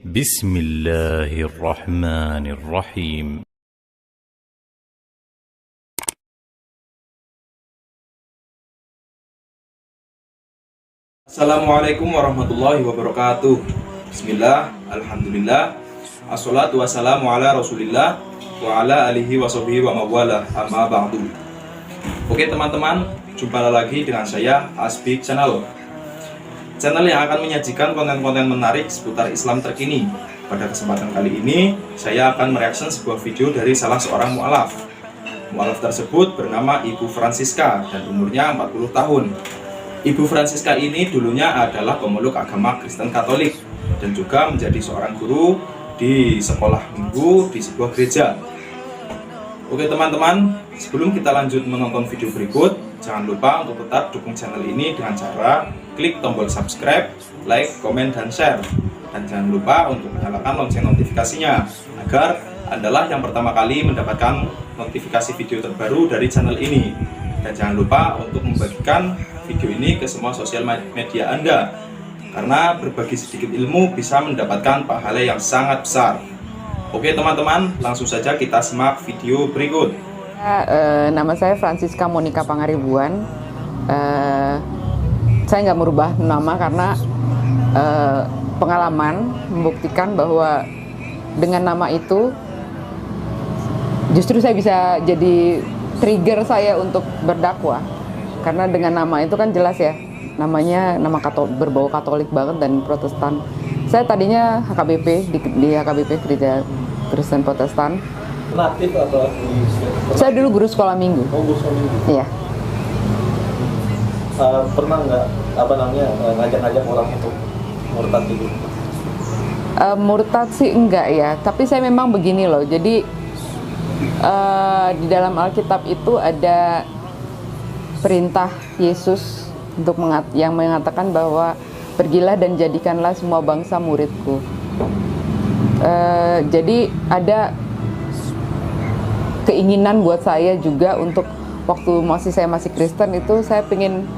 بسم الله الرحمن الرحيم. Assalamualaikum warahmatullahi wabarakatuh. Bismillah, alhamdulillah, assalatu wassalamu ala rasulillah wa ala alihi wa sahbihi wa mawala, amma ba'du. Oke teman-teman, jumpa lagi dengan saya Asbik Channel yang akan menyajikan konten-konten menarik seputar Islam terkini. Pada kesempatan kali ini, saya akan mereaction sebuah video dari salah seorang mu'alaf. Mu'alaf tersebut bernama Ibu Francisca dan umurnya 40 tahun. Ibu Francisca ini dulunya adalah pemeluk agama Kristen Katolik dan juga menjadi seorang guru di sekolah minggu di sebuah gereja. Oke teman-teman, sebelum kita lanjut menonton video berikut, jangan lupa untuk tetap dukung channel ini dengan cara klik tombol subscribe, like, komen, dan share. Dan jangan lupa untuk menyalakan lonceng notifikasinya agar Andalah yang pertama kali mendapatkan notifikasi video terbaru dari channel ini. Dan jangan lupa untuk membagikan video ini ke semua sosial media Anda, karena berbagi sedikit ilmu bisa mendapatkan pahala yang sangat besar. Oke teman-teman, langsung saja kita simak video berikut. Nama saya Francisca Monica Pangaribuan. Saya nggak merubah nama karena pengalaman membuktikan bahwa dengan nama itu justru saya bisa jadi trigger saya untuk berdakwah. Karena dengan nama itu kan jelas ya, namanya nama berbau Katolik banget dan Protestan. Saya tadinya HKBP di HKBP Gereja Kristen Protestan. Natif atau Saya dulu guru sekolah minggu. Oh, guru sekolah minggu. Iya. Pernah nggak ngajak-ngajak orang untuk murtad gitu? Murtad sih enggak ya, tapi saya memang begini loh. Jadi di dalam Alkitab itu ada perintah Yesus untuk yang mengatakan bahwa pergilah dan jadikanlah semua bangsa muridku. Jadi ada keinginan buat saya juga untuk waktu saya masih Kristen itu saya pengen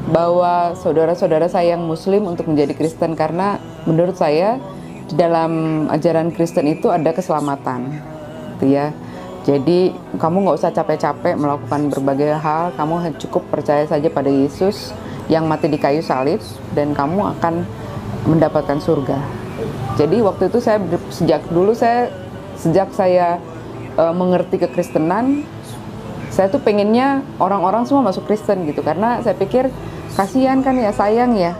bawa saudara-saudara saya yang Muslim untuk menjadi Kristen, karena menurut saya di dalam ajaran Kristen itu ada keselamatan, gitu ya. Jadi kamu nggak usah capek-capek melakukan berbagai hal, kamu cukup percaya saja pada Yesus yang mati di kayu salib dan kamu akan mendapatkan surga. Jadi waktu itu sejak saya mengerti kekristenan, saya tuh pengennya orang-orang semua masuk Kristen gitu, karena saya pikir kasihan kan ya, sayang ya,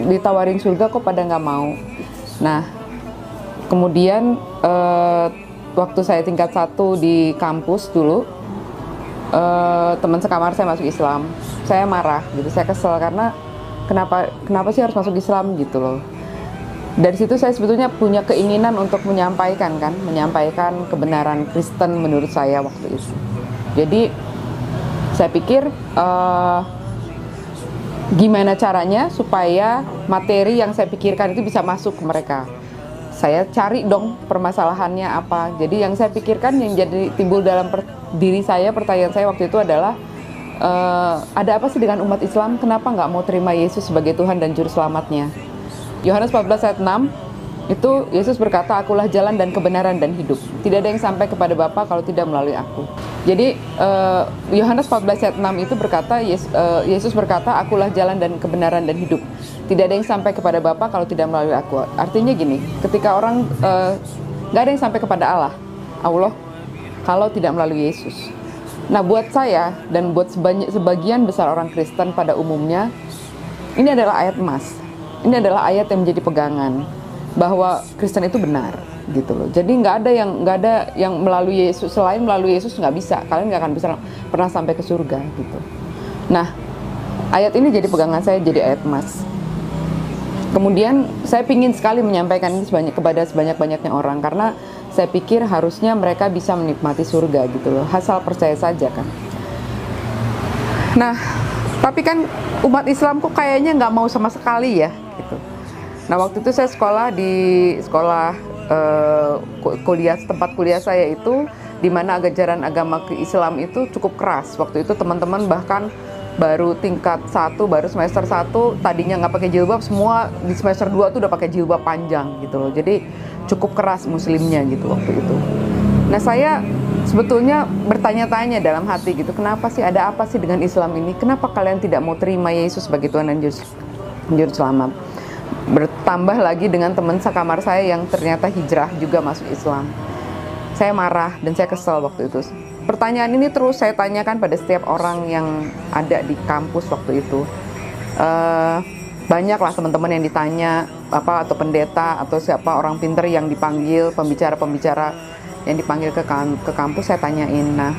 ditawarin surga kok pada nggak mau. Nah kemudian waktu saya tingkat 1 di kampus dulu, teman sekamar saya masuk Islam. Saya marah gitu, saya kesel karena kenapa sih harus masuk Islam gitu loh. Dari situ saya sebetulnya punya keinginan untuk menyampaikan kebenaran Kristen menurut saya waktu itu. Jadi saya pikir gimana caranya supaya materi yang saya pikirkan itu bisa masuk ke mereka. Saya cari dong permasalahannya apa. Jadi yang saya pikirkan, yang jadi timbul dalam pertanyaan saya waktu itu adalah ada apa sih dengan umat Islam, kenapa nggak mau terima Yesus sebagai Tuhan dan Juru Selamatnya. Yohanes 14 ayat 6 itu Yesus berkata, akulah jalan dan kebenaran dan hidup, tidak ada yang sampai kepada Bapa kalau tidak melalui aku. Jadi Yohanes 14 ayat 6 itu berkata, Yesus berkata, akulah jalan dan kebenaran dan hidup, tidak ada yang sampai kepada Bapa kalau tidak melalui aku. Artinya gini, ketika orang nggak ada yang sampai kepada Allah kalau tidak melalui Yesus. Nah buat saya dan buat sebagian besar orang Kristen pada umumnya, ini adalah ayat emas. Ini adalah ayat yang menjadi pegangan bahwa Kristen itu benar gitu loh. Jadi nggak ada yang melalui Yesus, selain melalui Yesus nggak bisa, kalian nggak akan bisa pernah sampai ke surga gitu. Nah ayat ini jadi pegangan saya, jadi ayat emas. Kemudian saya ingin sekali menyampaikan ini kepada sebanyak-banyaknya orang, karena saya pikir harusnya mereka bisa menikmati surga gitu loh, asal percaya saja kan. Nah tapi kan umat Islam kok kayaknya nggak mau sama sekali ya gitu. Nah waktu itu saya sekolah di tempat kuliah saya itu, di mana ajaran agama Islam itu cukup keras. Waktu itu teman-teman bahkan baru tingkat 1, baru semester 1, tadinya nggak pakai jilbab, semua di semester 2 tuh udah pakai jilbab panjang gitu loh. Jadi cukup keras muslimnya gitu waktu itu. Nah, saya sebetulnya bertanya-tanya dalam hati gitu, kenapa sih, ada apa sih dengan Islam ini? Kenapa kalian tidak mau terima Yesus sebagai Tuhan dan Juru Selamat? Bertambah lagi dengan teman sekamar saya yang ternyata hijrah juga masuk Islam. Saya marah dan saya kesel waktu itu. Pertanyaan ini terus saya tanyakan pada setiap orang yang ada di kampus waktu itu. Banyaklah teman-teman yang ditanya, atau pendeta atau siapa orang pinter yang dipanggil, pembicara-pembicara yang dipanggil ke kampus, saya tanyain. Nah,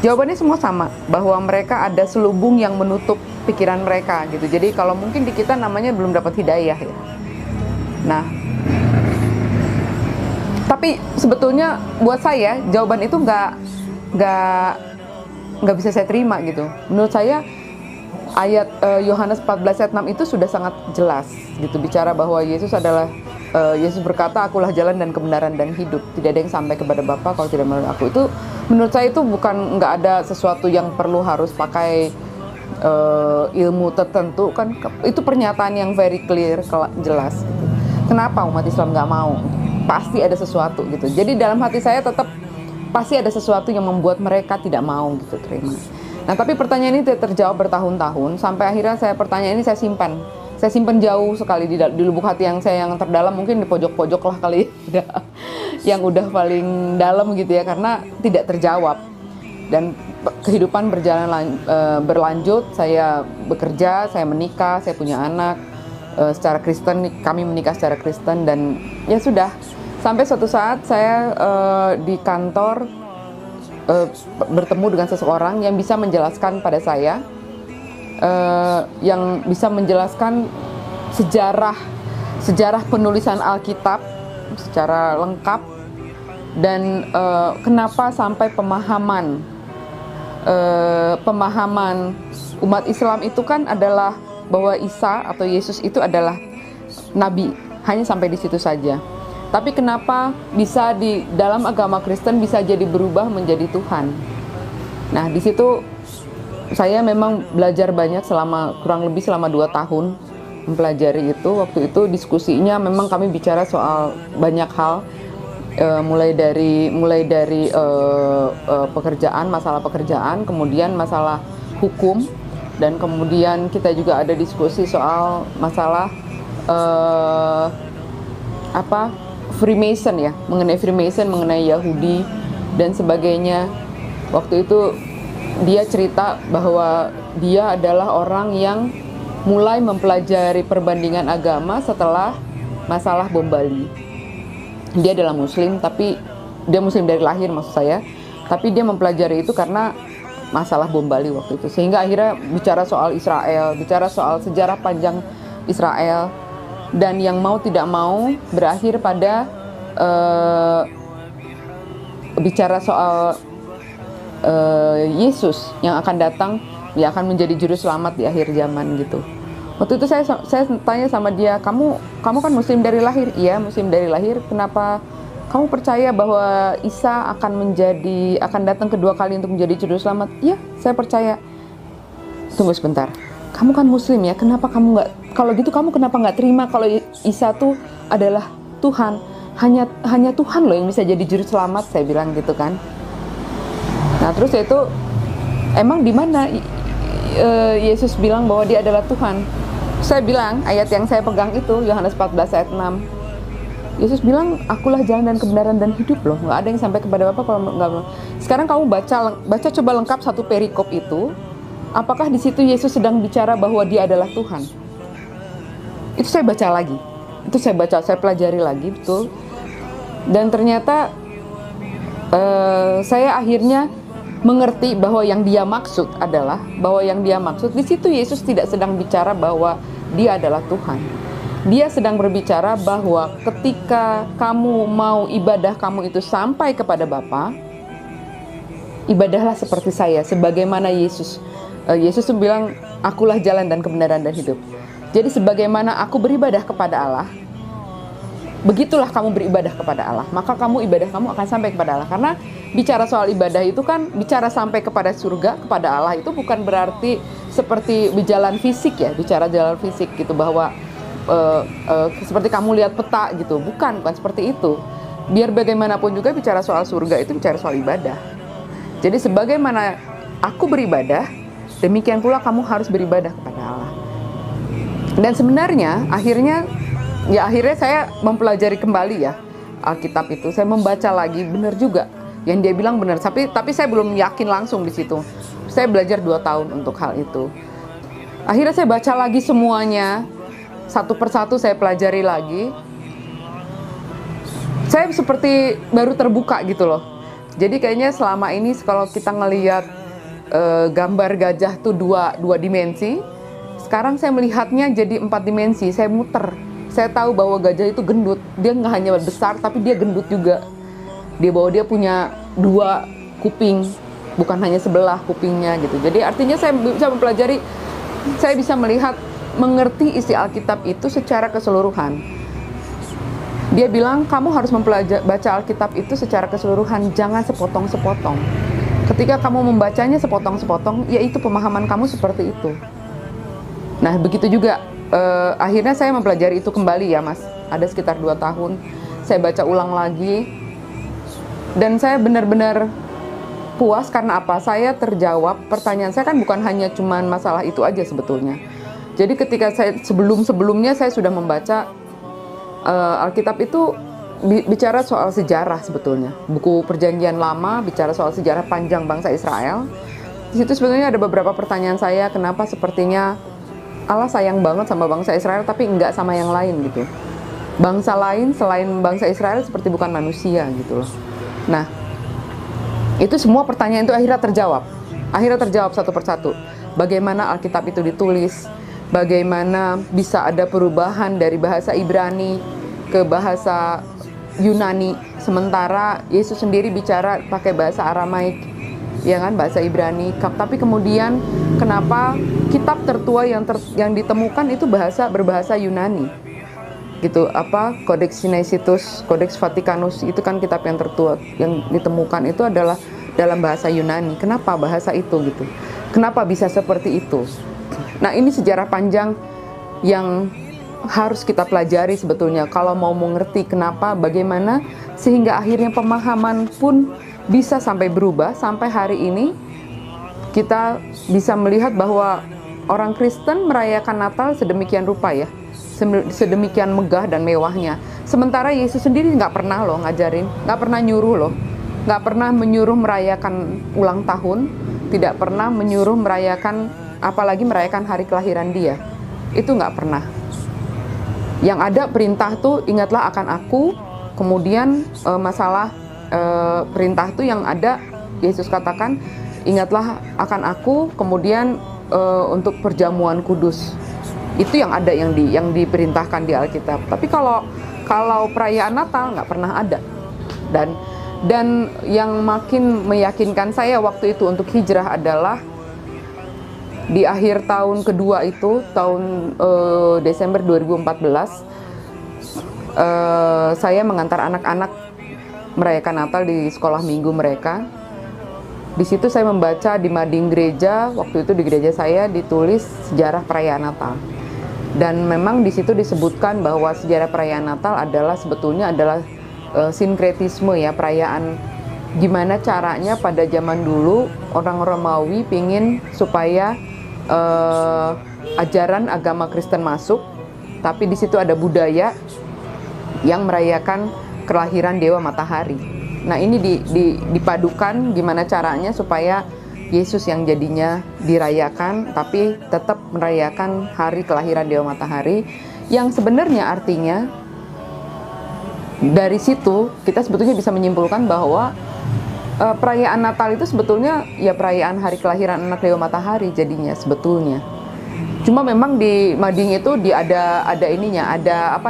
jawabannya semua sama, bahwa mereka ada selubung yang menutup pikiran mereka gitu. Jadi kalau mungkin di kita namanya belum dapat hidayah ya. Nah, tapi sebetulnya buat saya jawaban itu nggak bisa saya terima gitu. Menurut saya ayat Yohanes 14 ayat 6 itu sudah sangat jelas gitu, bicara bahwa Yesus adalah Yesus berkata, akulah jalan dan kebenaran dan hidup, tidak ada yang sampai kepada Bapa kalau tidak melalui aku. Itu menurut saya itu bukan, nggak ada sesuatu yang perlu harus pakai ilmu tertentu kan. Itu pernyataan yang very clear, jelas gitu. Kenapa umat Islam nggak mau? Pasti ada sesuatu gitu. Jadi dalam hati saya tetap pasti ada sesuatu yang membuat mereka tidak mau gitu terima. Nah, tapi pertanyaan ini tidak terjawab bertahun-tahun, sampai akhirnya pertanyaan ini saya simpan jauh sekali di lubuk hati yang saya yang terdalam, mungkin di pojok-pojok lah kali ya, yang udah paling dalam gitu ya, karena tidak terjawab. Dan kehidupan berlanjut, saya bekerja, saya menikah, saya punya anak secara Kristen, kami menikah secara Kristen, dan ya sudah. Sampai suatu saat saya di kantor bertemu dengan seseorang yang bisa menjelaskan pada saya, yang bisa menjelaskan sejarah penulisan Alkitab secara lengkap, dan kenapa sampai pemahaman umat Islam itu kan adalah bahwa Isa atau Yesus itu adalah nabi, hanya sampai di situ saja. Tapi kenapa bisa di dalam agama Kristen bisa jadi berubah menjadi Tuhan? Nah, di situ saya memang belajar banyak kurang lebih selama 2 tahun mempelajari itu. Waktu itu diskusinya memang kami bicara soal banyak hal, mulai dari pekerjaan, masalah pekerjaan, kemudian masalah hukum, dan kemudian kita juga ada diskusi soal masalah Freemason ya, mengenai Freemason, mengenai Yahudi dan sebagainya. Waktu itu dia cerita bahwa dia adalah orang yang mulai mempelajari perbandingan agama setelah masalah bom Bali. Dia adalah Muslim, tapi dia Muslim dari lahir maksud saya, tapi dia mempelajari itu karena masalah bom Bali waktu itu. Sehingga akhirnya bicara soal Israel, bicara soal sejarah panjang Israel, dan yang mau tidak mau berakhir pada bicara soal Yesus yang akan datang, dia akan menjadi juru selamat di akhir zaman gitu. Waktu itu saya tanya sama dia, kamu kan Muslim dari lahir? Iya, Muslim dari lahir. Kenapa kamu percaya bahwa Isa akan datang kedua kali untuk menjadi juru selamat? Iya, saya percaya. Tunggu sebentar, kamu kan Muslim ya, kenapa kamu nggak, kalau gitu kamu kenapa nggak terima kalau Isa tuh adalah Tuhan? Hanya Tuhan loh yang bisa jadi juru selamat, saya bilang gitu kan. Nah, terus itu emang di mana Yesus bilang bahwa dia adalah Tuhan? Saya bilang ayat yang saya pegang itu Yohanes 14 ayat 6. Yesus bilang, akulah jalan dan kebenaran dan hidup loh. Nggak ada yang sampai kepada Bapa kalau nggak. Sekarang kamu baca coba lengkap satu perikop itu. Apakah di situ Yesus sedang bicara bahwa dia adalah Tuhan? Itu saya baca lagi. Saya pelajari lagi betul. Dan ternyata saya akhirnya mengerti bahwa yang dia maksud di situ Yesus tidak sedang bicara bahwa dia adalah Tuhan. Dia sedang berbicara bahwa ketika kamu mau ibadah kamu itu sampai kepada Bapa, ibadahlah seperti saya, sebagaimana Yesus. Yesus bilang, akulah jalan dan kebenaran dan hidup. Jadi sebagaimana aku beribadah kepada Allah, begitulah kamu beribadah kepada Allah. Maka ibadah kamu akan sampai kepada Allah. Karena bicara soal ibadah itu kan bicara sampai kepada surga, kepada Allah, itu bukan berarti seperti berjalan fisik ya, bicara jalan fisik gitu, bahwa seperti kamu lihat peta gitu, bukan seperti itu. Biar bagaimanapun juga bicara soal surga itu bicara soal ibadah. Jadi sebagaimana aku beribadah, demikian pula kamu harus beribadah kepada Allah. Dan sebenarnya akhirnya saya mempelajari kembali ya Alkitab itu. Saya membaca lagi, benar juga yang dia bilang benar. Tapi saya belum yakin langsung di situ. Saya belajar 2 tahun untuk hal itu. Akhirnya saya baca lagi semuanya, satu persatu saya pelajari lagi. Saya seperti baru terbuka gitu loh. Jadi kayaknya selama ini kalau kita ngelihat gambar gajah tuh dua dimensi, sekarang saya melihatnya jadi 4 dimensi. Saya muter. Saya tahu bahwa gajah itu gendut. Dia nggak hanya besar, tapi dia gendut juga. Dia punya 2 kuping, bukan hanya sebelah kupingnya gitu. Jadi artinya saya bisa mempelajari, saya bisa melihat, mengerti isi Alkitab itu secara keseluruhan. Dia bilang kamu harus baca Alkitab itu secara keseluruhan, jangan sepotong-sepotong. Ketika kamu membacanya sepotong-sepotong, yaitu pemahaman kamu seperti itu. Nah begitu juga akhirnya saya mempelajari itu kembali ya Mas. Ada sekitar 2 tahun saya baca ulang lagi, dan saya benar-benar puas karena apa? Saya terjawab pertanyaan saya, kan bukan hanya cuman masalah itu aja sebetulnya. Jadi ketika saya sebelumnya saya sudah membaca Alkitab itu bicara soal sejarah sebetulnya. Buku Perjanjian Lama bicara soal sejarah panjang bangsa Israel. Di situ sebetulnya ada beberapa pertanyaan saya, kenapa sepertinya Allah sayang banget sama bangsa Israel tapi enggak sama yang lain gitu. Bangsa lain selain bangsa Israel seperti bukan manusia gitu loh. Nah, itu semua pertanyaan itu akhirnya terjawab satu persatu. Bagaimana Alkitab itu ditulis, bagaimana bisa ada perubahan dari bahasa Ibrani ke bahasa Yunani, sementara Yesus sendiri bicara pakai bahasa Aramaik, ya kan, bahasa Ibrani. Tapi kemudian kenapa kitab tertua yang ditemukan itu berbahasa Yunani? Gitu, Codex Sinaiticus, Codex Vaticanus itu kan kitab yang tertua yang ditemukan itu adalah dalam bahasa Yunani. Kenapa bahasa itu gitu? Kenapa bisa seperti itu? Nah, ini sejarah panjang yang harus kita pelajari sebetulnya kalau mau mengerti kenapa, bagaimana, sehingga akhirnya pemahaman pun bisa sampai berubah. Sampai hari ini kita bisa melihat bahwa orang Kristen merayakan Natal sedemikian rupa ya, sedemikian megah dan mewahnya. Sementara Yesus sendiri nggak pernah loh ngajarin, nggak pernah nyuruh loh, nggak pernah menyuruh merayakan ulang tahun, tidak pernah menyuruh merayakan, apalagi merayakan hari kelahiran dia. Itu nggak pernah. Yang ada perintah tuh, ingatlah akan aku. Kemudian masalah perintah tuh yang ada, Yesus katakan, ingatlah akan aku. Kemudian untuk perjamuan kudus. Itu yang ada, yang diperintahkan di Alkitab. Tapi kalau perayaan Natal nggak pernah ada. Dan yang makin meyakinkan saya waktu itu untuk hijrah adalah di akhir tahun kedua itu, tahun Desember 2014, saya mengantar anak-anak merayakan Natal di sekolah minggu mereka. Di situ saya membaca di mading gereja, waktu itu di gereja saya ditulis sejarah perayaan Natal. Dan memang di situ disebutkan bahwa sejarah perayaan Natal sebetulnya adalah sinkretisme ya, perayaan gimana caranya pada zaman dulu orang Romawi pingin supaya ajaran agama Kristen masuk, tapi di situ ada budaya yang merayakan kelahiran Dewa Matahari. Nah, ini dipadukan gimana caranya supaya Yesus yang jadinya dirayakan, tapi tetap merayakan hari kelahiran Dewa Matahari, yang sebenarnya artinya dari situ kita sebetulnya bisa menyimpulkan bahwa perayaan Natal itu sebetulnya ya perayaan hari kelahiran anak Dewa Matahari jadinya sebetulnya. Cuma memang di mading itu ada ininya, ada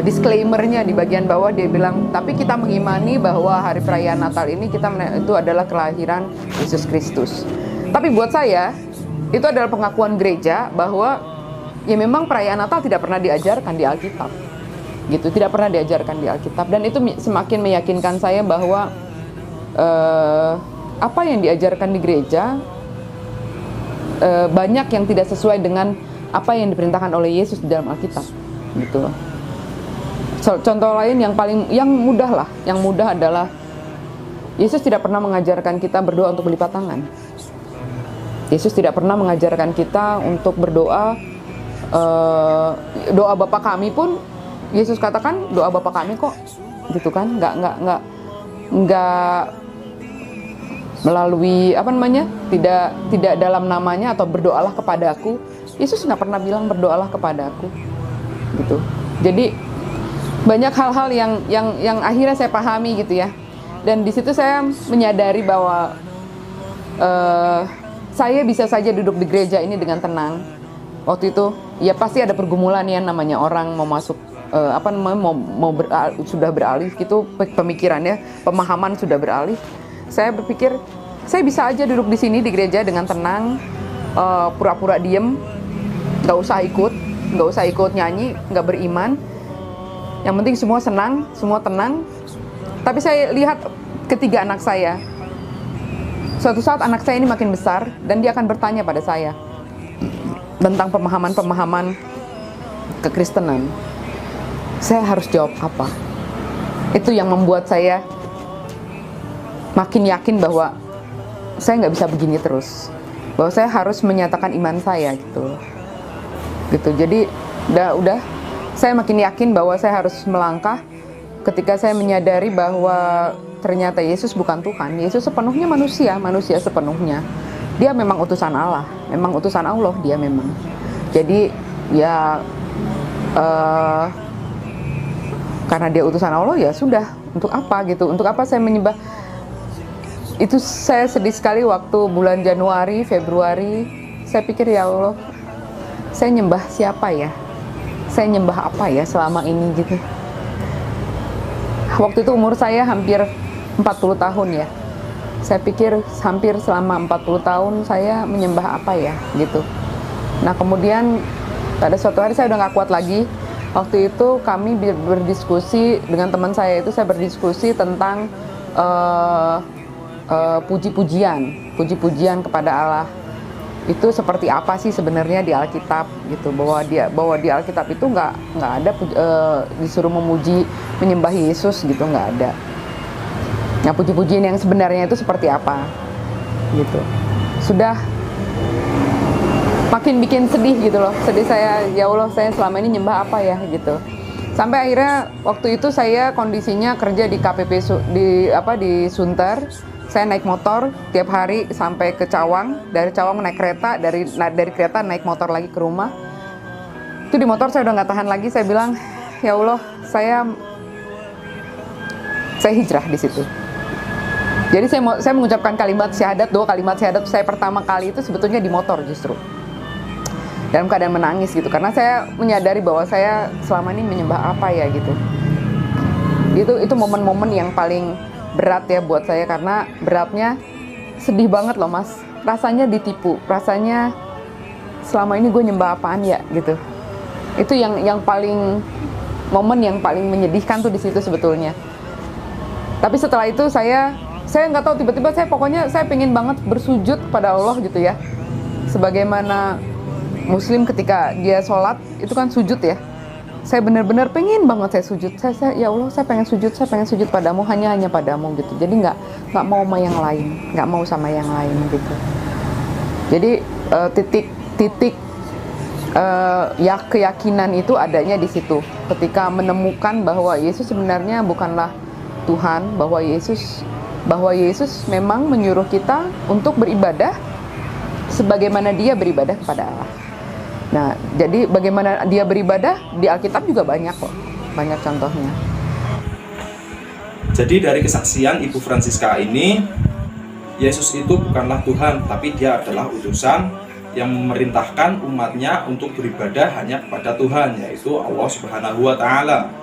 disclaimernya di bagian bawah. Dia bilang, tapi kita mengimani bahwa hari perayaan Natal ini itu adalah kelahiran Yesus Kristus. Tapi buat saya itu adalah pengakuan gereja bahwa ya memang perayaan Natal tidak pernah diajarkan di Alkitab. Gitu, tidak pernah diajarkan di Alkitab, dan itu semakin meyakinkan saya bahwa apa yang diajarkan di gereja banyak yang tidak sesuai dengan apa yang diperintahkan oleh Yesus di dalam Alkitab, gitu loh. Contoh lain yang mudah adalah Yesus tidak pernah mengajarkan kita berdoa untuk berlipat tangan. Yesus tidak pernah mengajarkan kita untuk berdoa, doa Bapa kami pun Yesus katakan doa Bapa kami kok, gitu kan, nggak melalui tidak dalam namanya atau berdoalah kepadaku. Yesus nggak pernah bilang berdoalah kepadaku, gitu. Jadi banyak hal-hal yang akhirnya saya pahami, gitu ya. Dan di situ saya menyadari bahwa saya bisa saja duduk di gereja ini dengan tenang. Waktu itu ya pasti ada pergumulan ya, namanya orang mau masuk sudah beralih gitu pemikirannya, pemahaman sudah beralih. Saya berpikir saya bisa aja duduk di sini di gereja dengan tenang, pura-pura diem, nggak usah ikut nyanyi, nggak beriman. Yang penting semua senang, semua tenang. Tapi saya lihat ketiga anak saya. Suatu saat anak saya ini makin besar dan dia akan bertanya pada saya tentang pemahaman-pemahaman kekristenan. Saya harus jawab apa? Itu yang membuat saya makin yakin bahwa saya nggak bisa begini terus, bahwa saya harus menyatakan iman saya, gitu. Jadi udah saya makin yakin bahwa saya harus melangkah ketika saya menyadari bahwa ternyata Yesus bukan Tuhan. Yesus sepenuhnya manusia sepenuhnya. Dia memang utusan Allah, dia memang. Jadi ya karena dia utusan Allah, ya sudah, untuk apa gitu? Untuk apa saya menyembah? Itu saya sedih sekali waktu bulan Januari, Februari. Saya pikir, ya Allah, saya nyembah siapa ya? Saya nyembah apa ya selama ini, gitu. Waktu itu umur saya hampir 40 tahun ya. Saya pikir hampir selama 40 tahun saya menyembah apa ya, gitu. Nah kemudian pada suatu hari saya udah gak kuat lagi. Waktu itu kami berdiskusi dengan teman saya, itu saya berdiskusi tentang puji-pujian kepada Allah. Itu seperti apa sih sebenarnya di Alkitab, gitu. Bahwa di Alkitab itu nggak ada disuruh memuji, menyembah Yesus, gitu, nggak ada. Nah puji-pujian yang sebenarnya itu seperti apa, gitu. Sudah makin bikin sedih, gitu loh. Sedih saya, ya Allah, saya selama ini nyembah apa ya, gitu. Sampai akhirnya waktu itu saya kondisinya kerja di KPP di Sunter. Saya naik motor tiap hari sampai ke Cawang, dari Cawang naik kereta, dari kereta naik motor lagi ke rumah. Itu di motor saya udah nggak tahan lagi, saya bilang, ya Allah, saya hijrah di situ. Jadi saya mengucapkan dua kalimat syahadat saya pertama kali itu sebetulnya di motor, justru dalam keadaan menangis, gitu, karena saya menyadari bahwa saya selama ini menyembah apa ya, gitu. Itu momen-momen yang paling berat ya buat saya, karena beratnya sedih banget loh, Mas. Rasanya ditipu, rasanya selama ini gue nyembah apaan ya, gitu. Itu yang paling momen yang paling menyedihkan tuh di situ sebetulnya. Tapi setelah itu saya nggak tahu, tiba-tiba saya pengen banget bersujud kepada Allah, gitu ya. Sebagaimana Muslim ketika dia sholat itu kan sujud ya. Saya benar-benar pengen banget saya sujud. Saya ya Allah, saya pengen sujud padamu, hanya padamu, gitu. Jadi nggak mau sama yang lain, nggak mau sama yang lain, gitu. Jadi titik ya keyakinan itu adanya di situ. Ketika menemukan bahwa Yesus sebenarnya bukanlah Tuhan, bahwa Yesus memang menyuruh kita untuk beribadah sebagaimana Dia beribadah kepada Allah. Nah, jadi bagaimana Dia beribadah di Alkitab juga banyak kok, banyak contohnya. Jadi dari kesaksian Ibu Francisca ini, Yesus itu bukanlah Tuhan, tapi Dia adalah utusan yang memerintahkan umatnya untuk beribadah hanya kepada Tuhan, yaitu Allah Subhanahu wa Ta'ala.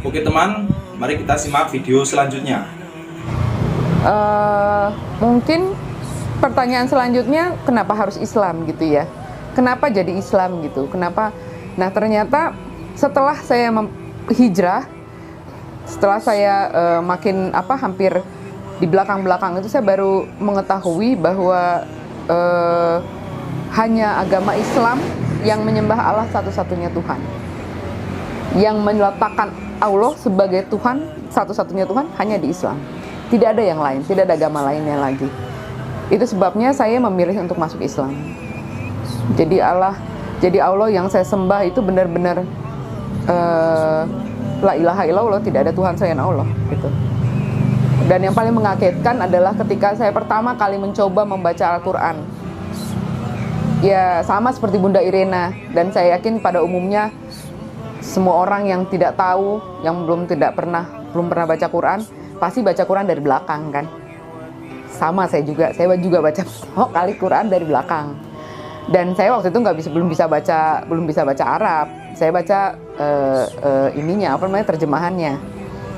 Oke teman, mari kita simak video selanjutnya. Mungkin pertanyaan selanjutnya, kenapa harus Islam, gitu ya? Kenapa jadi Islam, gitu? Kenapa? Nah ternyata setelah saya hijrah, setelah saya hampir di belakang itu saya baru mengetahui bahwa hanya agama Islam yang menyembah Allah satu-satunya Tuhan. Yang meletakkan Allah sebagai Tuhan, satu-satunya Tuhan hanya di Islam. Tidak ada yang lain, tidak ada agama lainnya lagi. Itu sebabnya saya memilih untuk masuk Islam. Jadi Allah yang saya sembah itu benar-benar la ilaha illallah, tidak ada Tuhan selain Allah gitu. Dan yang paling mengagetkan adalah ketika saya pertama kali mencoba membaca Al-Quran. Ya sama seperti Bunda Irena, dan saya yakin pada umumnya semua orang yang tidak tahu, yang belum pernah baca Quran, pasti baca Quran dari belakang kan. Sama saya juga baca pertama kali Quran dari belakang. Dan saya waktu itu belum bisa baca Arab. Saya baca terjemahannya.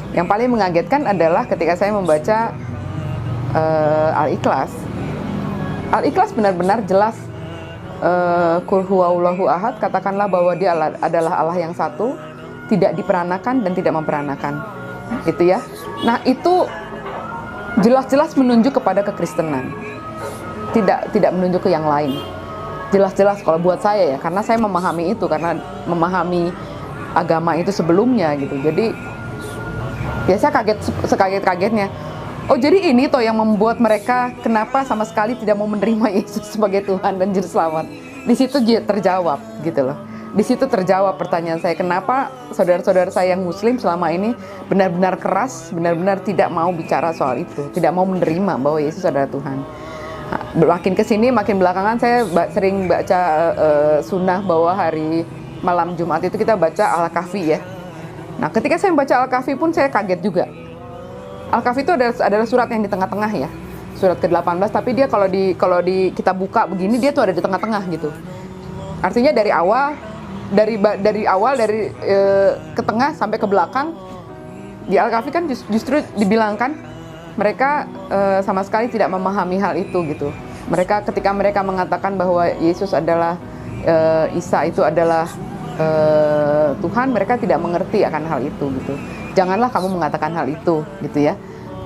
Yang paling mengagetkan adalah ketika saya membaca Al-Ikhlas. Al-Ikhlas benar-benar jelas. Qul huwallahu ahad, katakanlah bahwa dia adalah Allah yang satu, tidak diperanakan dan tidak memperanakan. Itu ya. Nah, itu jelas-jelas menunjuk kepada kekristenan. Tidak menunjuk ke yang lain. Jelas-jelas kalau buat saya ya, karena saya memahami itu, karena memahami agama itu sebelumnya gitu. Jadi ya saya sekaget-kagetnya. Oh, jadi ini toh yang membuat mereka kenapa sama sekali tidak mau menerima Yesus sebagai Tuhan dan Juru Selamat. Di situ terjawab gitu loh. Di situ terjawab pertanyaan saya, kenapa saudara-saudara saya yang Muslim selama ini benar-benar keras, benar-benar tidak mau bicara soal itu, tidak mau menerima bahwa Yesus adalah Tuhan. Makin kesini, makin belakangan saya sering baca sunnah bahwa hari malam Jumat itu kita baca Al-Kahfi ya. Nah, ketika saya membaca Al-Kahfi pun saya kaget juga. Al-Kahfi itu adalah surat yang di tengah-tengah ya, surat ke-18, tapi dia kalau kita buka begini, dia tuh ada di tengah-tengah gitu. Artinya dari awal ke tengah sampai ke belakang di Al-Kahfi kan justru dibilangkan mereka sama sekali tidak memahami hal itu gitu. Ketika mereka mengatakan bahwa Yesus adalah Isa itu adalah Tuhan, mereka tidak mengerti akan hal itu gitu. Janganlah kamu mengatakan hal itu gitu ya.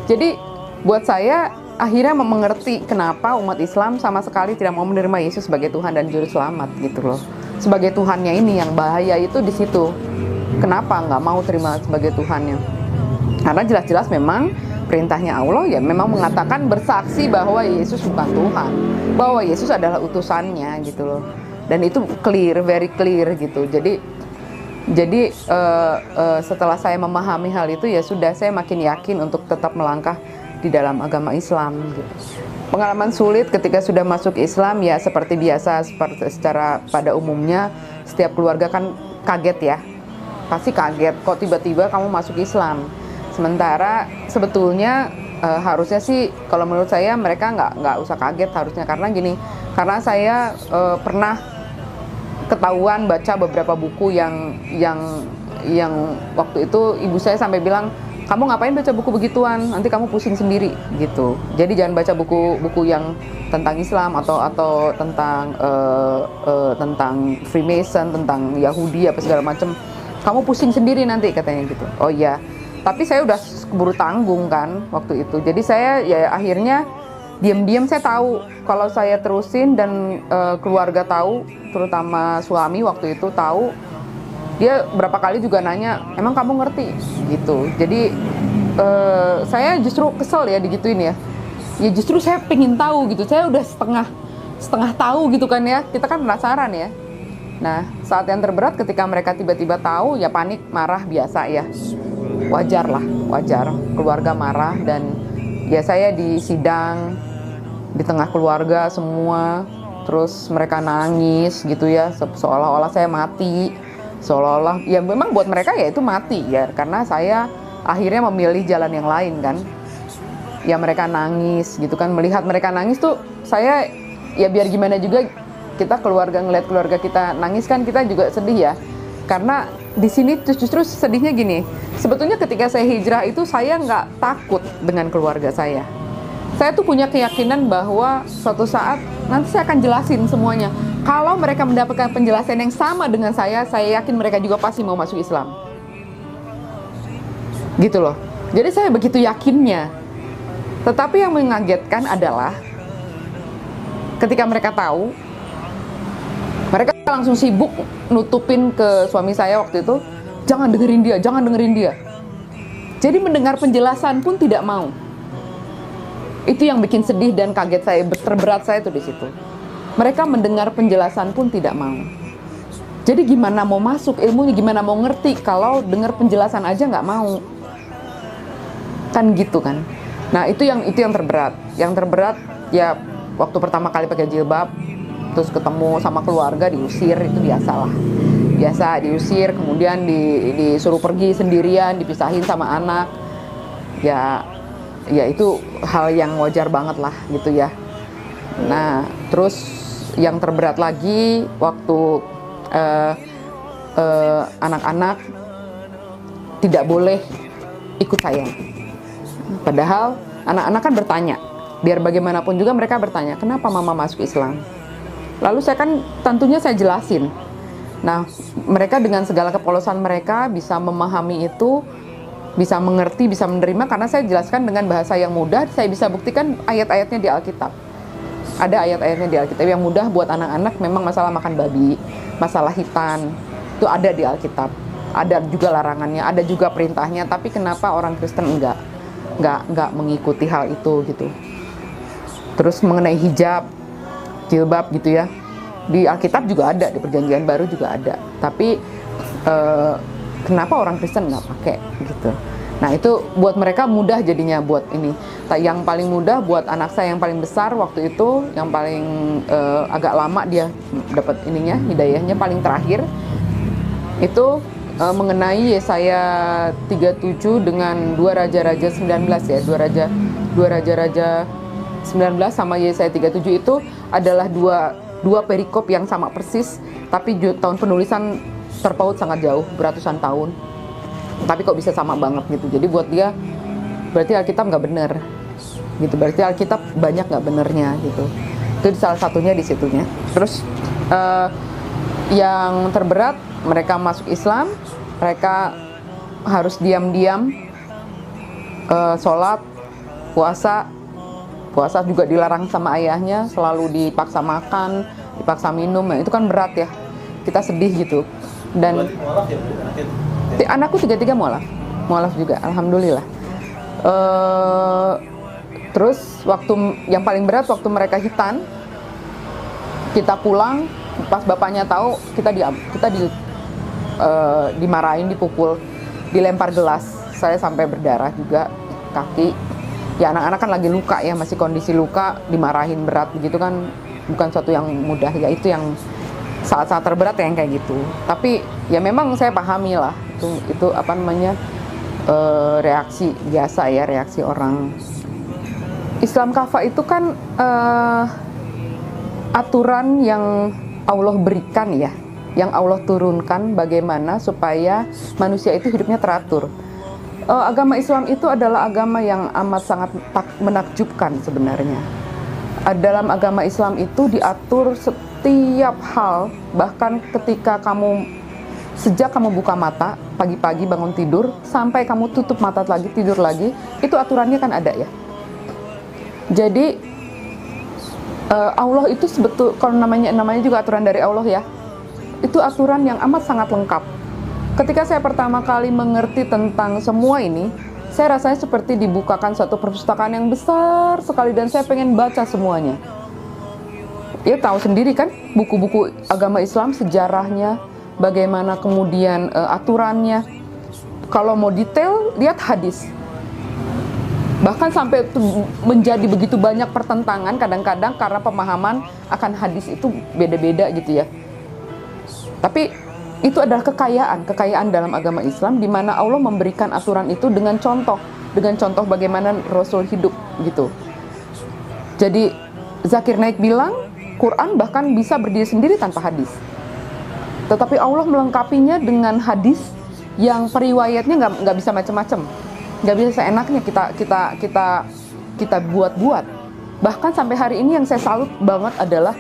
Jadi buat saya akhirnya mengerti kenapa umat Islam sama sekali tidak mau menerima Yesus sebagai Tuhan dan Juru Selamat gitu loh. Sebagai Tuhannya ini yang bahaya itu di situ. Kenapa nggak mau terima sebagai Tuhannya? Karena jelas-jelas memang perintahnya Allah ya memang mengatakan bersaksi bahwa Yesus bukan Tuhan, bahwa Yesus adalah utusannya gitu loh. Dan itu clear, very clear gitu. Jadi setelah saya memahami hal itu ya sudah, saya makin yakin untuk tetap melangkah di dalam agama Islam gitu. Pengalaman sulit ketika sudah masuk Islam ya seperti biasa, secara pada umumnya setiap keluarga kan kaget ya. Pasti kaget kok tiba-tiba kamu masuk Islam. Sementara sebetulnya harusnya sih kalau menurut saya mereka nggak usah kaget harusnya, karena gini, karena saya pernah ketahuan baca beberapa buku yang waktu itu ibu saya sampai bilang, kamu ngapain baca buku begituan, nanti kamu pusing sendiri gitu. Jadi jangan baca buku-buku yang tentang Islam atau tentang Freemason, tentang Yahudi apa segala macam. Kamu pusing sendiri nanti katanya gitu. Oh iya. Tapi saya udah keburu tanggung kan waktu itu. Jadi saya ya akhirnya diam-diam saya tahu kalau saya terusin dan keluarga tahu, terutama suami waktu itu tahu, dia berapa kali juga nanya, emang kamu ngerti gitu. Jadi saya justru kesel ya digituin ya. Ya justru saya pengen tahu gitu. Saya udah setengah tahu gitu kan ya. Kita kan penasaran ya. Nah, saat yang terberat ketika mereka tiba-tiba tahu, ya panik, marah biasa ya. Wajar keluarga marah. Dan ya saya di sidang di tengah keluarga semua, terus mereka nangis gitu ya, seolah-olah saya mati, seolah-olah ya memang buat mereka ya itu mati ya, karena saya akhirnya memilih jalan yang lain kan. Ya mereka nangis gitu kan, melihat mereka nangis tuh saya ya biar gimana juga, kita ngeliat keluarga kita nangis kan kita juga sedih ya. Karena di sini justru sedihnya gini, sebetulnya ketika saya hijrah itu saya nggak takut dengan keluarga saya. Saya tuh punya keyakinan bahwa suatu saat nanti saya akan jelasin semuanya. Kalau mereka mendapatkan penjelasan yang sama dengan saya yakin mereka juga pasti mau masuk Islam. Gitu loh. Jadi saya begitu yakinnya. Tetapi yang mengagetkan adalah ketika mereka tahu, Mereka langsung sibuk nutupin ke suami saya waktu itu, jangan dengerin dia, jangan dengerin dia. Jadi mendengar penjelasan pun tidak mau. Itu yang bikin sedih dan kaget saya, terberat saya itu di situ. Mereka mendengar penjelasan pun tidak mau. Jadi gimana mau masuk ilmunya, gimana mau ngerti kalau dengar penjelasan aja nggak mau. Kan gitu kan. Nah itu yang terberat. Yang terberat ya waktu pertama kali pakai jilbab, terus ketemu sama keluarga diusir, itu biasalah. Biasa diusir, kemudian disuruh pergi sendirian, dipisahin sama anak. Ya itu hal yang wajar banget lah gitu ya. Nah terus yang terberat lagi waktu anak-anak tidak boleh ikut saya. Padahal anak-anak kan bertanya, biar bagaimanapun juga mereka bertanya, kenapa mama masuk Islam? Lalu tentunya saya jelasin. Nah, mereka dengan segala kepolosan mereka bisa memahami itu, bisa mengerti, bisa menerima, karena saya jelaskan dengan bahasa yang mudah. Saya bisa buktikan ayat-ayatnya di Alkitab. Ada ayat-ayatnya di Alkitab yang mudah buat anak-anak. Memang masalah makan babi, masalah hitan, itu ada di Alkitab. Ada juga larangannya, ada juga perintahnya. Tapi kenapa orang Kristen enggak mengikuti hal itu gitu? Terus mengenai hijab, jilbab gitu ya, di Alkitab juga ada, di Perjanjian Baru juga ada. Tapi kenapa orang Kristen nggak pakai gitu? Nah itu buat mereka mudah jadinya buat ini. Yang paling mudah buat anak saya yang paling besar waktu itu, yang paling agak lama dia dapat ininya, hidayahnya paling terakhir itu mengenai Yesaya 37 dengan 2 Raja-Raja 19 ya, 2 Raja-Raja 19 sama Yesaya 37 itu adalah dua perikop yang sama persis, tapi tahun penulisan terpaut sangat jauh, beratusan tahun. Tapi kok bisa sama banget gitu. Jadi buat dia berarti Alkitab nggak bener gitu, berarti Alkitab banyak nggak benernya gitu. Itu salah satunya di situnya. Terus yang terberat, mereka masuk Islam, mereka harus diam-diam sholat, puasa juga dilarang sama ayahnya, selalu dipaksa makan, dipaksa minum. Nah, itu kan berat ya, kita sedih gitu. Dan mualaf ya, anakku 3 mualaf juga, alhamdulillah. Terus waktu yang paling berat waktu mereka hitan, kita pulang, pas bapaknya tahu kita dimarahin, dipukul, dilempar gelas. Saya sampai berdarah juga kaki. Ya anak-anak kan lagi luka ya, masih kondisi luka, dimarahin berat begitu kan bukan suatu yang mudah ya. Itu yang saat-saat terberat yang kayak gitu. Tapi ya memang saya pahami lah itu apa namanya, reaksi biasa ya, reaksi orang. Islam kafah itu kan aturan yang Allah berikan ya, yang Allah turunkan bagaimana supaya manusia itu hidupnya teratur. Agama Islam itu adalah agama yang amat sangat menakjubkan sebenarnya. Dalam agama Islam itu diatur setiap hal, bahkan ketika sejak kamu buka mata, pagi-pagi bangun tidur, sampai kamu tutup mata lagi, tidur lagi, itu aturannya kan ada ya. Jadi Allah itu kalau namanya juga aturan dari Allah ya, itu aturan yang amat sangat lengkap. Ketika saya pertama kali mengerti tentang semua ini, saya rasanya seperti dibukakan suatu perpustakaan yang besar sekali dan saya pengen baca semuanya. Ya tahu sendiri kan, buku-buku agama Islam, sejarahnya, bagaimana kemudian aturannya. Kalau mau detail, lihat hadis. Bahkan sampai menjadi begitu banyak pertentangan kadang-kadang karena pemahaman akan hadis itu beda-beda gitu ya. Tapi itu adalah kekayaan dalam agama Islam, di mana Allah memberikan aturan itu dengan contoh bagaimana Rasul hidup gitu. Jadi Zakir Naik bilang, Quran bahkan bisa berdiri sendiri tanpa hadis. Tetapi Allah melengkapinya dengan hadis yang periwayatnya nggak bisa macam-macam, nggak bisa seenaknya kita buat-buat. Bahkan sampai hari ini yang saya salut banget adalah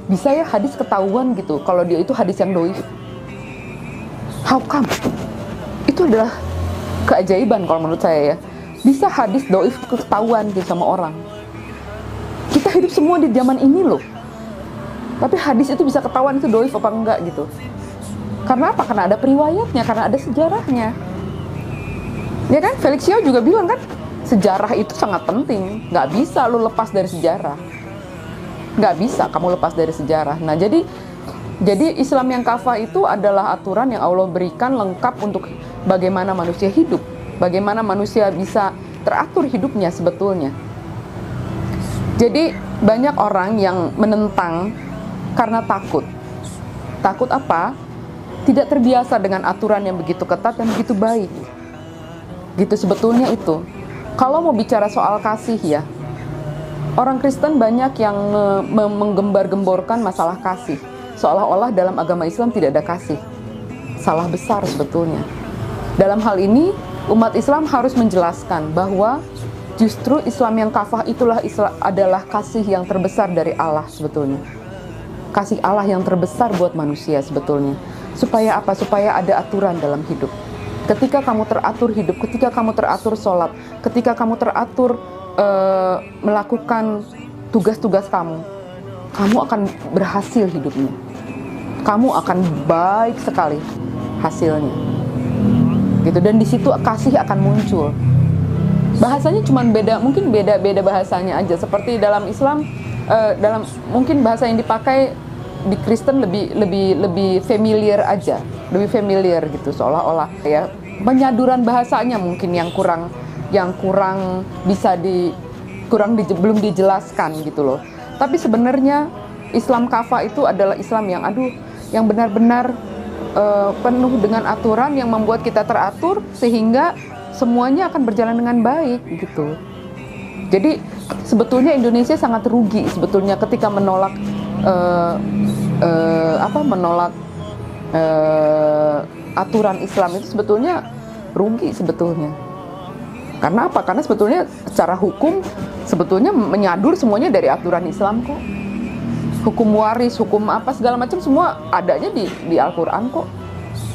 bisa ya hadis ketahuan gitu kalau dia itu hadis yang doif. How come? Itu adalah keajaiban kalau menurut saya ya. Bisa hadis doif ketahuan gitu sama orang. Kita hidup semua di zaman ini loh. Tapi hadis itu bisa ketahuan itu doif apa enggak gitu. Karena apa? Karena ada periwayatnya, karena ada sejarahnya. Ya kan? Felix Xiao juga bilang kan, sejarah itu sangat penting. Nggak bisa lu lepas dari sejarah. Nggak bisa kamu lepas dari sejarah. Nah, jadi Islam yang kafah itu adalah aturan yang Allah berikan lengkap untuk bagaimana manusia hidup. Bagaimana manusia bisa teratur hidupnya sebetulnya. Jadi banyak orang yang menentang karena takut. Takut apa? Tidak terbiasa dengan aturan yang begitu ketat dan begitu baik. Gitu sebetulnya itu. Kalau mau bicara soal kasih ya, orang Kristen banyak yang menggembar-gemborkan masalah kasih. Seolah-olah dalam agama Islam tidak ada kasih. Salah besar sebetulnya. Dalam hal ini, umat Islam harus menjelaskan bahwa justru Islam yang kafah adalah kasih yang terbesar dari Allah sebetulnya. Kasih Allah yang terbesar buat manusia sebetulnya. Supaya apa? Supaya ada aturan dalam hidup. Ketika kamu teratur hidup, ketika kamu teratur sholat, ketika kamu teratur melakukan tugas-tugas kamu akan berhasil hidupnya. Kamu akan baik sekali hasilnya. Gitu, dan di situ kasih akan muncul. Bahasanya cuma beda, mungkin beda bahasanya aja. Seperti dalam Islam, mungkin bahasa yang dipakai di Kristen lebih familiar aja, lebih familiar gitu, seolah-olah ya. Penyaduran bahasanya mungkin yang kurang belum dijelaskan gitu loh. Tapi sebenarnya Islam kafah itu adalah Islam yang benar-benar penuh dengan aturan yang membuat kita teratur sehingga semuanya akan berjalan dengan baik gitu. Jadi sebetulnya Indonesia sangat rugi sebetulnya ketika menolak aturan Islam itu sebetulnya rugi sebetulnya. Karena apa? Karena sebetulnya secara hukum sebetulnya menyadur semuanya dari aturan Islam kok. Hukum waris, hukum apa segala macam semua adanya di Al-Qur'an kok.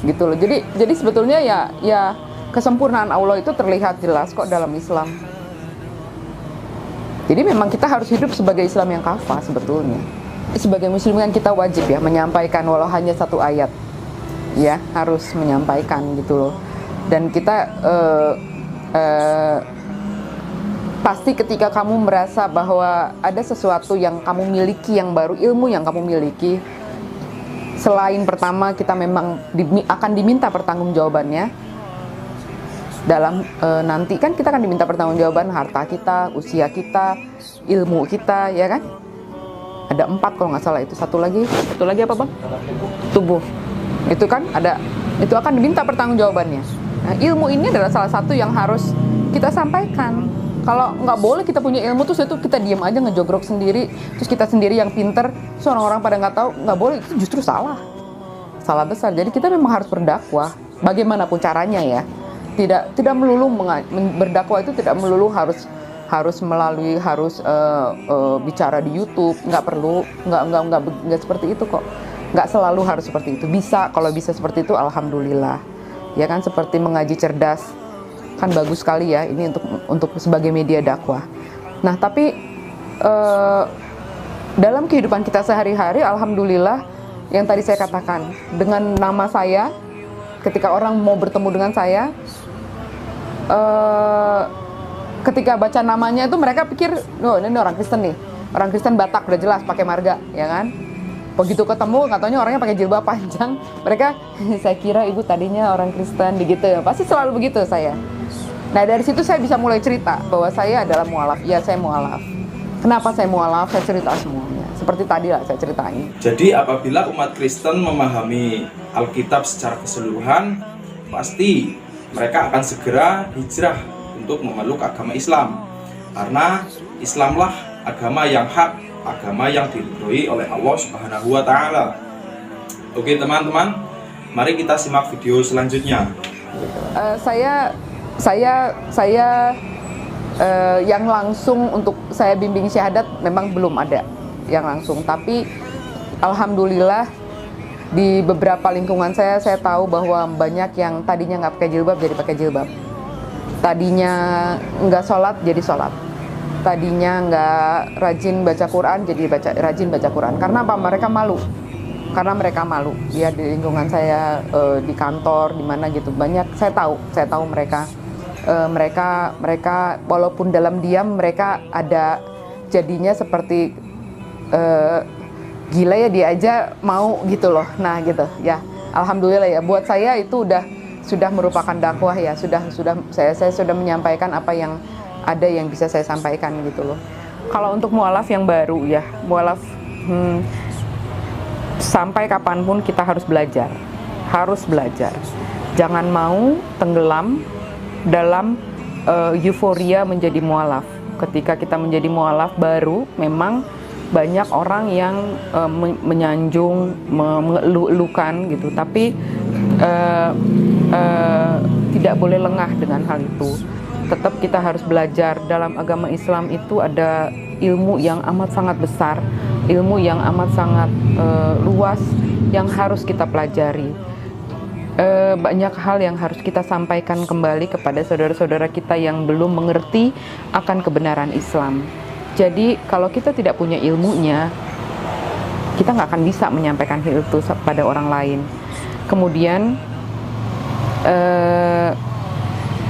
Gitu loh. Jadi sebetulnya ya kesempurnaan Allah itu terlihat jelas kok dalam Islam. Jadi memang kita harus hidup sebagai Islam yang kafah sebetulnya. Sebagai muslim kan kita wajib ya menyampaikan walau hanya satu ayat. Ya, harus menyampaikan gitu loh. Dan kita pasti ketika kamu merasa bahwa ada sesuatu yang kamu miliki yang baru, ilmu yang kamu miliki, selain pertama kita memang akan diminta pertanggungjawabannya dalam nanti kan kita akan diminta pertanggungjawaban harta kita, usia kita, ilmu kita, ya kan? Ada 4 kalau nggak salah itu. Satu lagi apa bang? Tubuh. Itu kan itu akan diminta pertanggungjawabannya. Nah, ilmu ini adalah salah satu yang harus kita sampaikan. Kalau nggak boleh kita punya ilmu terus itu kita diam aja ngejogrok sendiri, terus kita sendiri yang pinter, terus orang-orang pada nggak tahu, nggak boleh, itu justru salah besar. Jadi kita memang harus berdakwah, bagaimanapun caranya ya. Tidak melulu berdakwah itu tidak melulu harus melalui bicara di YouTube, nggak perlu, nggak seperti itu kok, nggak selalu harus seperti itu. Bisa, kalau bisa seperti itu alhamdulillah, ya kan, seperti mengaji cerdas. Kan bagus sekali ya ini untuk sebagai media dakwah. Nah tapi dalam kehidupan kita sehari-hari alhamdulillah yang tadi saya katakan, dengan nama saya ketika orang mau bertemu dengan saya, ketika baca namanya itu mereka pikir oh ini orang Kristen nih, orang Kristen Batak udah jelas pakai marga, ya kan. Begitu ketemu katanya orangnya pakai jilbab panjang, mereka saya kira ibu tadinya orang Kristen begitu ya, pasti selalu begitu saya. Nah dari situ saya bisa mulai cerita bahwa saya adalah mualaf. Ya saya mualaf. Kenapa saya mualaf? Saya cerita semuanya. Seperti tadi lah saya ceritain. Jadi apabila umat Kristen memahami Alkitab secara keseluruhan, pasti mereka akan segera hijrah untuk memeluk agama Islam. Karena Islamlah agama yang hak, agama yang diridhoi oleh Allah Subhanahu wa taala. Oke teman-teman, mari kita simak video selanjutnya. Saya yang langsung untuk saya bimbing syahadat memang belum ada yang langsung, tapi alhamdulillah di beberapa lingkungan saya tahu bahwa banyak yang tadinya nggak pakai jilbab jadi pakai jilbab, tadinya nggak sholat jadi sholat, tadinya nggak rajin baca Quran jadi rajin baca Quran. Karena apa? Mereka malu. Karena mereka malu. Ya di lingkungan saya, di kantor, di mana gitu, banyak saya tahu mereka walaupun dalam diam mereka ada jadinya seperti gila ya, dia aja mau gitu loh. Nah gitu ya, alhamdulillah ya, buat saya itu sudah merupakan dakwah ya, saya sudah menyampaikan apa yang ada yang bisa saya sampaikan gitu loh. Kalau untuk mualaf yang baru ya, mualaf sampai kapanpun kita harus belajar, jangan mau tenggelam dalam euforia menjadi mualaf. Ketika kita menjadi mualaf baru, memang banyak orang yang menyanjung, mengeluh-elukan gitu, tapi tidak boleh lengah dengan hal itu. Tetap kita harus belajar. Dalam agama Islam itu ada ilmu yang amat sangat besar, ilmu yang amat sangat luas yang harus kita pelajari. Banyak hal yang harus kita sampaikan kembali kepada saudara-saudara kita yang belum mengerti akan kebenaran Islam. Jadi kalau kita tidak punya ilmunya, kita nggak akan bisa menyampaikan hal itu pada orang lain. Kemudian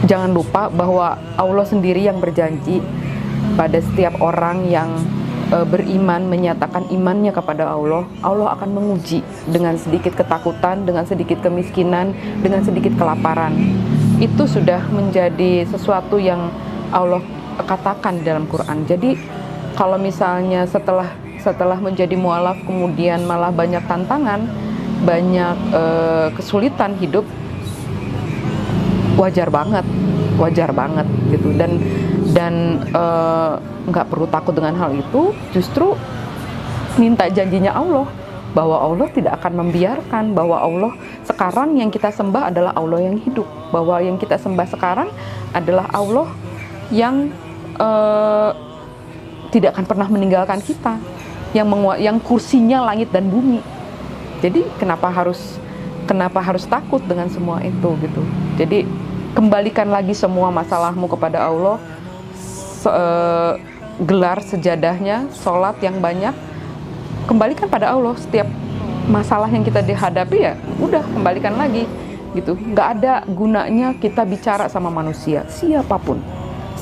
jangan lupa bahwa Allah sendiri yang berjanji pada setiap orang yang beriman, menyatakan imannya kepada Allah, Allah akan menguji dengan sedikit ketakutan, dengan sedikit kemiskinan, dengan sedikit kelaparan. Itu sudah menjadi sesuatu yang Allah katakan dalam Quran. Jadi kalau misalnya setelah menjadi mualaf kemudian malah banyak tantangan, banyak kesulitan hidup, wajar banget gitu. Dan nggak perlu takut dengan hal itu, justru minta janjinya Allah bahwa Allah tidak akan membiarkan, bahwa Allah sekarang yang kita sembah adalah Allah yang hidup, bahwa yang kita sembah sekarang adalah Allah yang tidak akan pernah meninggalkan kita, yang kursinya langit dan bumi. Jadi kenapa harus takut dengan semua itu gitu. Jadi kembalikan lagi semua masalahmu kepada Allah, gelar sejadahnya, sholat yang banyak, kembalikan pada Allah. Setiap masalah yang kita dihadapi ya udah kembalikan lagi gitu. Nggak ada gunanya kita bicara sama manusia, siapapun,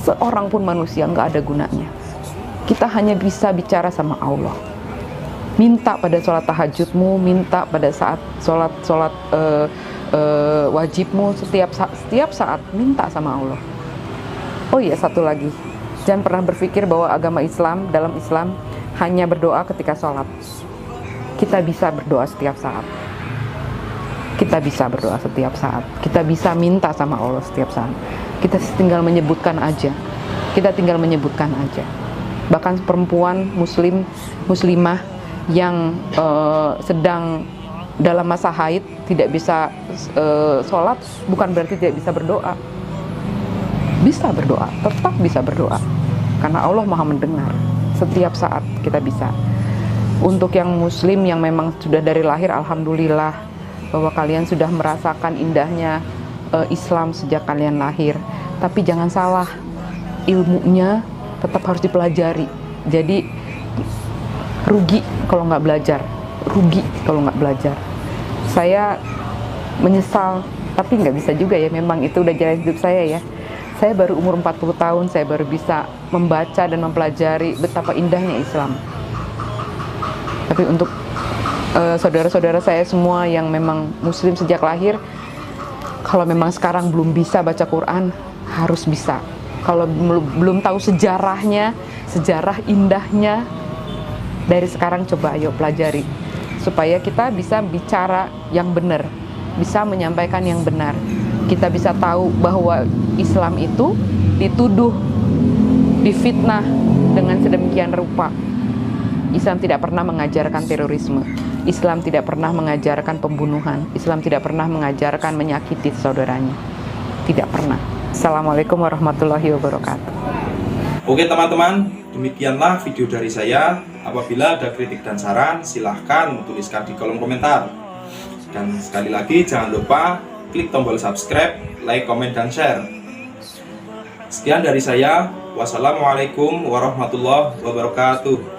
seorang pun manusia, nggak ada gunanya. Kita hanya bisa bicara sama Allah. Minta pada sholat tahajudmu, minta pada saat sholat wajibmu, setiap saat minta sama Allah. Oh iya, satu lagi, jangan pernah berpikir bahwa agama Islam, dalam Islam hanya berdoa ketika sholat. Kita bisa berdoa setiap saat. Kita bisa berdoa setiap saat. Kita bisa minta sama Allah setiap saat. Kita tinggal menyebutkan aja. Bahkan perempuan muslimah yang sedang dalam masa haid tidak bisa sholat, bukan berarti tidak bisa berdoa. Bisa berdoa, tetap bisa berdoa, karena Allah Maha mendengar. Setiap saat kita bisa. Untuk yang muslim yang memang sudah dari lahir, alhamdulillah bahwa kalian sudah merasakan indahnya Islam sejak kalian lahir. Tapi jangan salah, ilmunya tetap harus dipelajari. Jadi rugi kalau nggak belajar. Saya menyesal, tapi nggak bisa juga ya, memang itu udah jalan hidup saya ya. Saya baru umur 40 tahun, saya baru bisa membaca dan mempelajari betapa indahnya Islam. Tapi untuk saudara-saudara saya semua yang memang muslim sejak lahir, kalau memang sekarang belum bisa baca Quran, harus bisa. Kalau belum tahu sejarahnya, sejarah indahnya, dari sekarang coba ayo pelajari. Supaya kita bisa bicara yang benar, bisa menyampaikan yang benar. Kita bisa tahu bahwa Islam itu dituduh, difitnah dengan sedemikian rupa. Islam tidak pernah mengajarkan terorisme. Islam tidak pernah mengajarkan pembunuhan. Islam tidak pernah mengajarkan menyakiti saudaranya. Tidak pernah. Assalamualaikum warahmatullahi wabarakatuh. Oke teman-teman, demikianlah video dari saya. Apabila ada kritik dan saran, silahkan tuliskan di kolom komentar. Dan sekali lagi jangan lupa klik tombol subscribe, like, komen, dan share. Sekian dari saya. Wassalamualaikum warahmatullahi wabarakatuh.